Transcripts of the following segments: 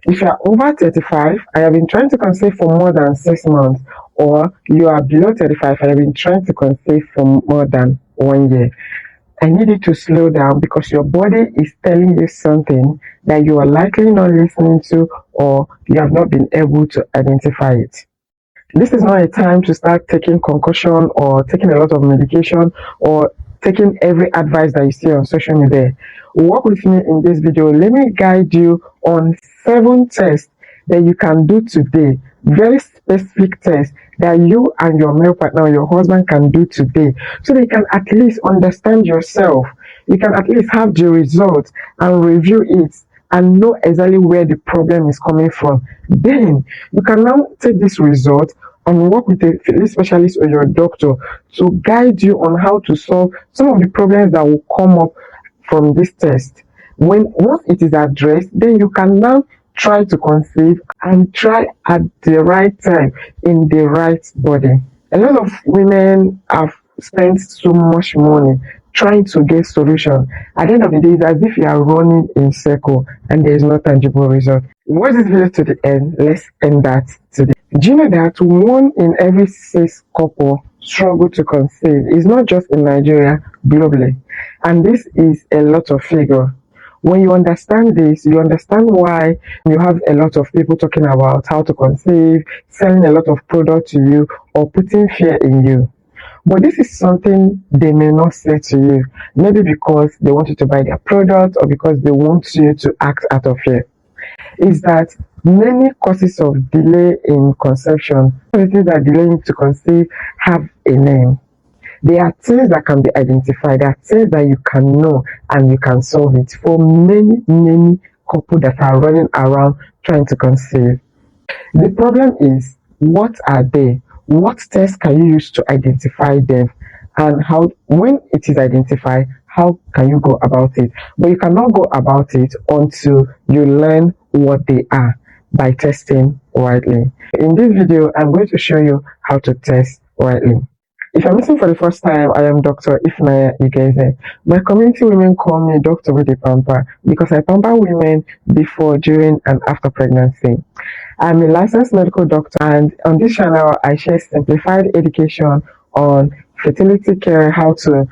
If you are over 35 and you have been trying to conceive for more than 6 months, or you are below 35 and you have been trying to conceive for more than 1 year, I need you to slow down because your body is telling you something that you are likely not listening to, or you have not been able to identify it. This is not a time to start taking concussion or taking a lot of medication or taking every advice that you see on social media. Work with me in this video. Let me guide you on 7 tests that you can do today. Very specific tests that you and your male partner or your husband can do today, so that you can at least understand yourself. You can at least have the results and review it and know exactly where the problem is coming from. Then you can now take this result and work with a fertility specialist or your doctor to guide you on how to solve some of the problems that will come up from this test. Once it is addressed, then you can now try to conceive and try at the right time in the right body. A lot of women have spent so much money trying to get solution. At the end of the day, it's as if you are running in circle and there is no tangible result. Watch this video to the end. Let's end that today. Do you know that 1 in every 6 couple struggle to conceive? It's not just in Nigeria, globally. And this is a lot of figure. When you understand this, you understand why you have a lot of people talking about how to conceive, selling a lot of product to you, or putting fear in you. But this is something they may not say to you, maybe because they want you to buy their product or because they want you to act out of fear. Is that many causes of delay in conception, the things that delay you to conceive, have a name. There are things that can be identified. There are things that you can know and you can solve it for many, many couples that are running around trying to conceive. The problem is, what are they? What tests can you use to identify them? And how, when it is identified, how can you go about it? But you cannot go about it until you learn what they are by testing widely. In this video, I'm going to show you how to test widely. If you're listening for the first time, I am Dr. Ifnaya Igeze. My community women call me Dr. with the Pamper because I pamper women before, during, and after pregnancy. I'm a licensed medical doctor, and on this channel, I share simplified education on fertility care, how to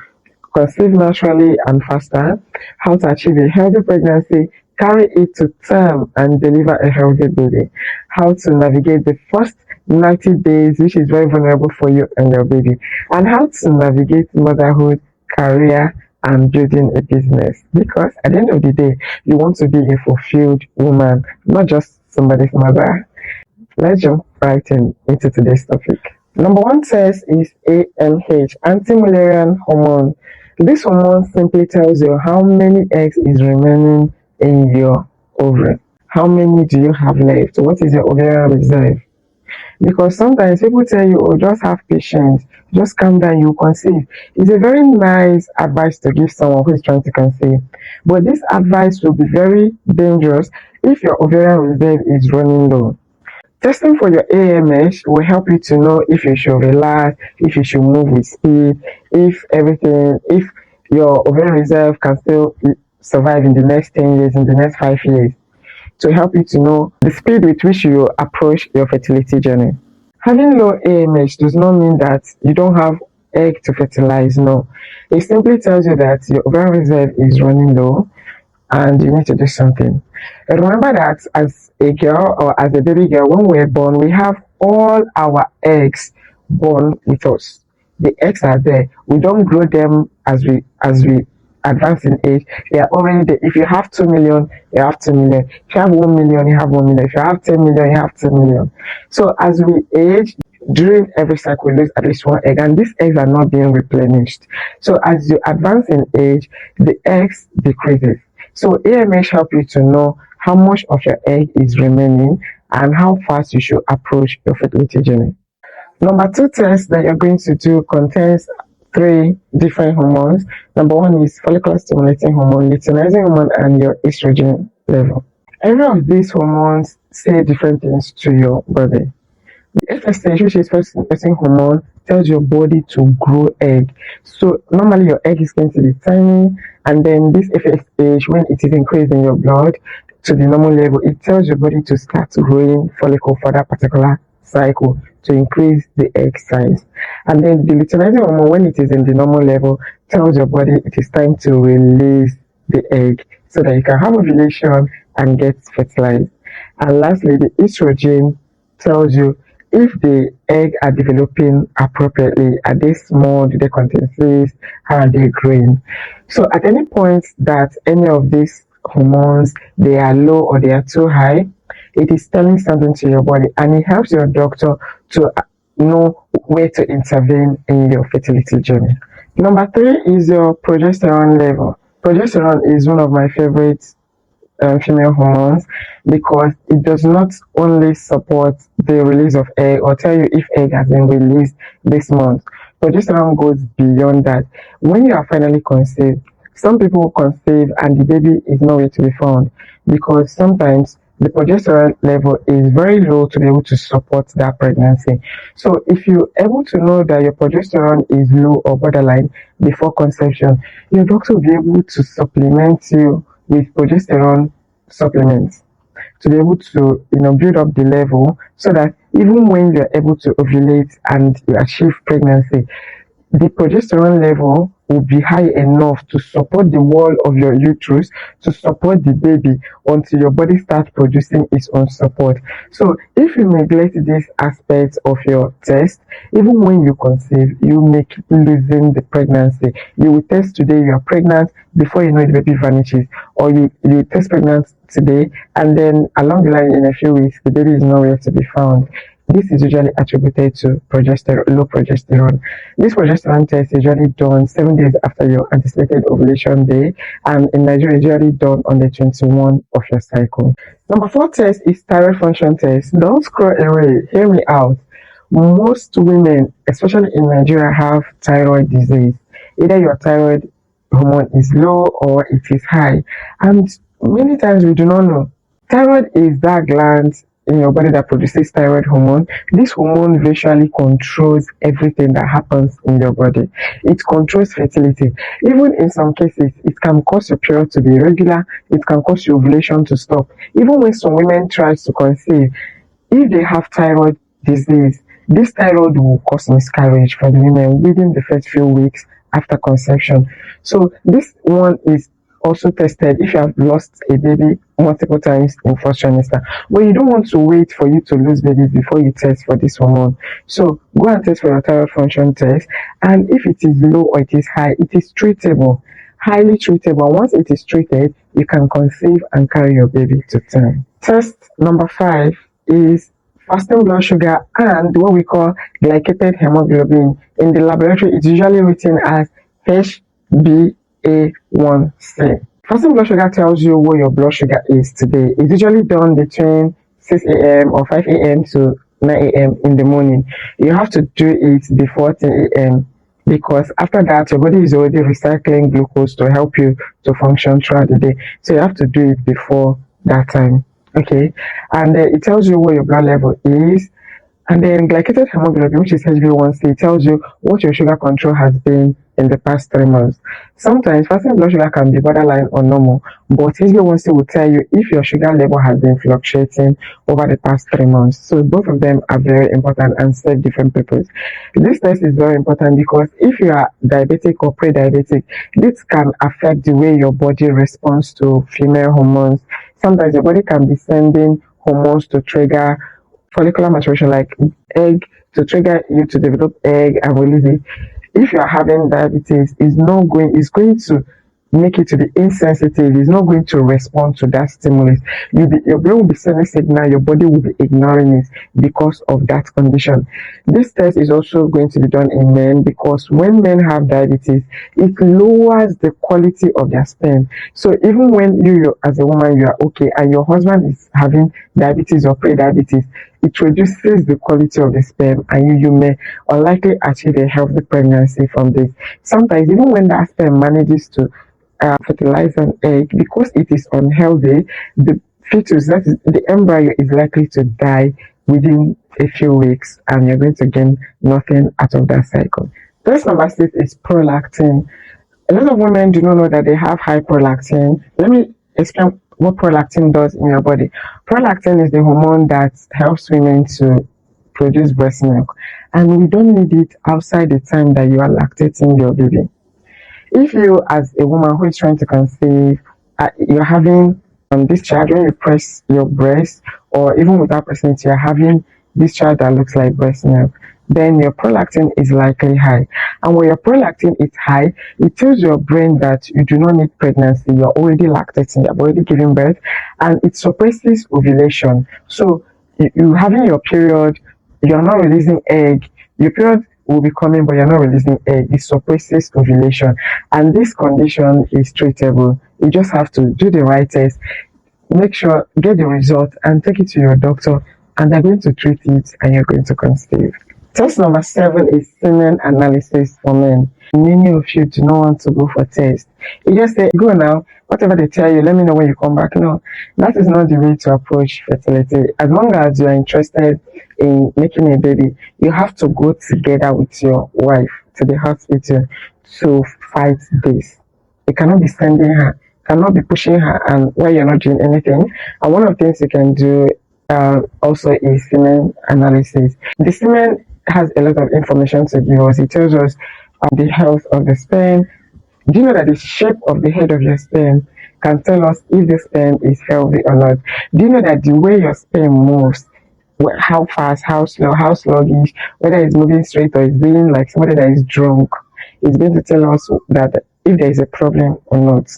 conceive naturally and faster, how to achieve a healthy pregnancy, carry it to term, and deliver a healthy baby, how to navigate the first 90 days, which is very vulnerable for you and your baby, and how to navigate motherhood, career, and building a business. Because at the end of the day, you want to be a fulfilled woman, not just somebody's mother. Let's jump right into today's topic. Number 1 test is AMH, anti-Mullerian hormone. This hormone simply tells you how many eggs is remaining in your ovary. How many do you have left? What is your ovarian reserve? Because sometimes people tell you, oh, just have patience, just calm down, you conceive. It's a very nice advice to give someone who is trying to conceive. But this advice will be very dangerous if your ovarian reserve is running low. Testing for your AMH will help you to know if you should relax, if you should move with speed, if your ovarian reserve can still survive in the next 10 years, in the next 5 years, to help you to know the speed with which you approach your fertility journey. Having low AMH does not mean that you don't have egg to fertilize, no. It simply tells you that your ovarian reserve is running low and you need to do something. And remember that as a girl or as a baby girl, when we're born, we have all our eggs born with us. The eggs are there. We don't grow them as we advance in age. They are already there. If you have 2 million, you have 2 million. If you have 1 million, you have 1 million. If you have 10 million, you have 10 million. So as we age, during every cycle, we lose at least 1 egg, and these eggs are not being replenished. So as you advance in age, the eggs decreases. So AMH help you to know how much of your egg is remaining and how fast you should approach your fertility journey. Number 2 test that you're going to do contains 3 different hormones. Number 1 is follicular stimulating hormone, luteinizing hormone, and your estrogen level. Every of these hormones say different things to your body. The FSH, which is follicular stimulating hormone, tells your body to grow egg. So normally your egg is going to be tiny, and then this FSH, when it is increased in your blood, to the normal level, it tells your body to start growing follicle for that particular cycle to increase the egg size. And then the luteinizing hormone, when it is in the normal level, tells your body it is time to release the egg so that you can have ovulation and get fertilized. And lastly, the estrogen tells you if the egg are developing appropriately, are they small, do they contain cysts, how are they growing. So at any point that any of these hormones they are low or they are too high, it is telling something to your body, and it helps your doctor to know where to intervene in your fertility journey. Number 3 is your progesterone level. Progesterone is one of my favorite female hormones because it does not only support the release of egg or tell you if egg has been released this month. Progesterone goes beyond that. When you are finally conceived, some people conceive and the baby is nowhere to be found because sometimes the progesterone level is very low to be able to support that pregnancy. So if you're able to know that your progesterone is low or borderline before conception, your doctor will be able to supplement you with progesterone supplements to be able to build up the level so that even when you're able to ovulate and you achieve pregnancy, the progesterone level will be high enough to support the wall of your uterus, to support the baby until your body starts producing its own support. So if you neglect this aspect of your test, even when you conceive, you may keep losing the pregnancy. You will test today you are pregnant, before you know the baby vanishes, or you test pregnant today and then along the line in a few weeks the baby is nowhere to be found. This is usually attributed to low progesterone. This progesterone test is usually done 7 days after your anticipated ovulation day, and in Nigeria, it's usually done on the 21 of your cycle. Number 4 test is thyroid function test. Don't scroll away. Hear me out. Most women, especially in Nigeria, have thyroid disease. Either your thyroid hormone is low or it is high, and many times we do not know. Thyroid is that gland in your body that produces thyroid hormone. This hormone virtually controls everything that happens in your body. It controls fertility. Even in some cases, it can cause your period to be irregular. It can cause your ovulation to stop. Even when some women try to conceive, if they have thyroid disease, this thyroid will cause miscarriage for the women within the first few weeks after conception. So this one is also tested if you have lost a baby multiple times in first trimester. But you don't want to wait for you to lose babies before you test for this hormone. So go and test for your thyroid function test, and if it is low or it is high, it is treatable, highly treatable. Once it is treated, you can conceive and carry your baby to term. Test number 5 is fasting blood sugar and what we call glycated hemoglobin. In the laboratory, it's usually written as HbA1c. Fasting blood sugar tells you what your blood sugar is today. It's usually done between 6 a.m. or 5 a.m. to 9 a.m. in the morning. You have to do it before 10 a.m. because after that, your body is already recycling glucose to help you to function throughout the day. So you have to do it before that time. Okay, and it tells you what your blood level is. And then glycated hemoglobin, which is HbA1c, tells you what your sugar control has been in the past 3 months. Sometimes fasting blood sugar can be borderline or normal, but HbA1c will tell you if your sugar level has been fluctuating over the past 3 months. So both of them are very important and serve different purposes. This test is very important because if you are diabetic or pre-diabetic, this can affect the way your body responds to female hormones. Sometimes your body can be sending hormones to trigger follicular maturation, like egg, to trigger you to develop egg and release it. If you are having diabetes, it's going to make it to be insensitive. It's not going to respond to that stimulus. Your brain will be sending signal, your body will be ignoring it because of that condition. This test is also going to be done in men because when men have diabetes, it lowers the quality of their sperm. So even when you as a woman, you are okay, and your husband is having diabetes or pre-diabetes, it reduces the quality of the sperm, and you may unlikely achieve a healthy pregnancy from this. Sometimes even when that sperm manages to fertilize an egg, because it is unhealthy, the fetus, that is the embryo, is likely to die within a few weeks, and you're going to gain nothing out of that cycle. Test number 6 is prolactin. A lot of women do not know that they have high prolactin. Let me explain what prolactin does in your body. Prolactin is the hormone that helps women to produce breast milk, and we don't need it outside the time that you are lactating your baby. If you, as a woman who is trying to conceive, you're having discharge when you press your breast, or even without pressing it, you're having discharge that looks like breast milk, then your prolactin is likely high. And when your prolactin is high, it tells your brain that you do not need pregnancy, you're already lactating, you're already giving birth, and it suppresses ovulation. So you having your period, you're not releasing egg, your period will be coming, but you're not releasing egg. It suppresses ovulation, and this condition is treatable. You just have to do the right test, make sure, get the result, and take it to your doctor, and they're going to treat it, and you're going to conceive. Test number 7 is semen analysis for men. Many of you do not want to go for test. You just say, go now, whatever they tell you, let me know when you come back. No, that is not the way to approach fertility. As long as you are interested in making a baby, you have to go together with your wife to the hospital to fight this. You cannot be sending her, cannot be pushing her, and while you're not doing anything. And one of the things you can do also is semen analysis. The semen has a lot of information to give us. It tells us the health of the sperm. Do you know that the shape of the head of your sperm can tell us if the sperm is healthy or not? Do you know that the way your sperm moves, how fast, how slow, how sluggish, whether it's moving straight or it's being like somebody that is drunk, is going to tell us that if there is a problem or not.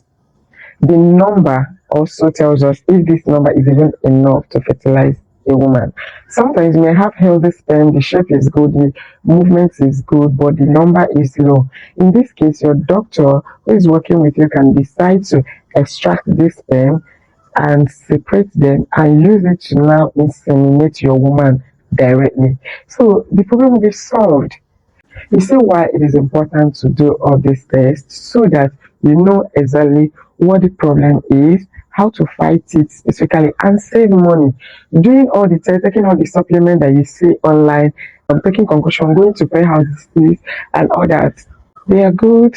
The number also tells us if this number is even enough to fertilize a woman. Sometimes you may have healthy sperm, the shape is good, the movement is good, but the number is low. In this case, your doctor who is working with you can decide to extract this sperm and separate them and use it to now inseminate your woman directly. So the problem will be solved. You see why it is important to do all these tests, so that you know exactly what the problem is, how to fight it specifically, and save money. Doing all the tests, taking all the supplements that you see online, taking concussion, going to pray houses and all that, they are good.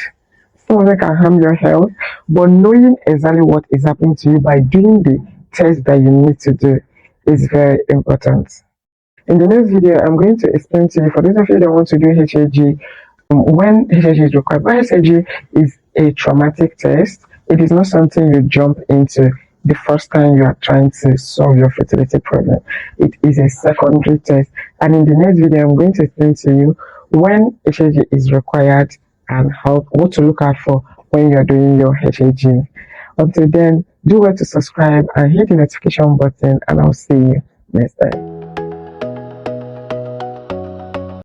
Some of them can harm your health, but knowing exactly what is happening to you by doing the test that you need to do is very important. In the next video, I'm going to explain to you, for those of you that want to do HAG, when HAG is required. When HAG is a traumatic test, it is not something you jump into the first time you are trying to solve your fertility problem. It is a secondary test. And in the next video, I'm going to explain to you when HAG is required and what to look out for when you're doing your HAG. Until then, do well to subscribe and hit the notification button, and I'll see you next time.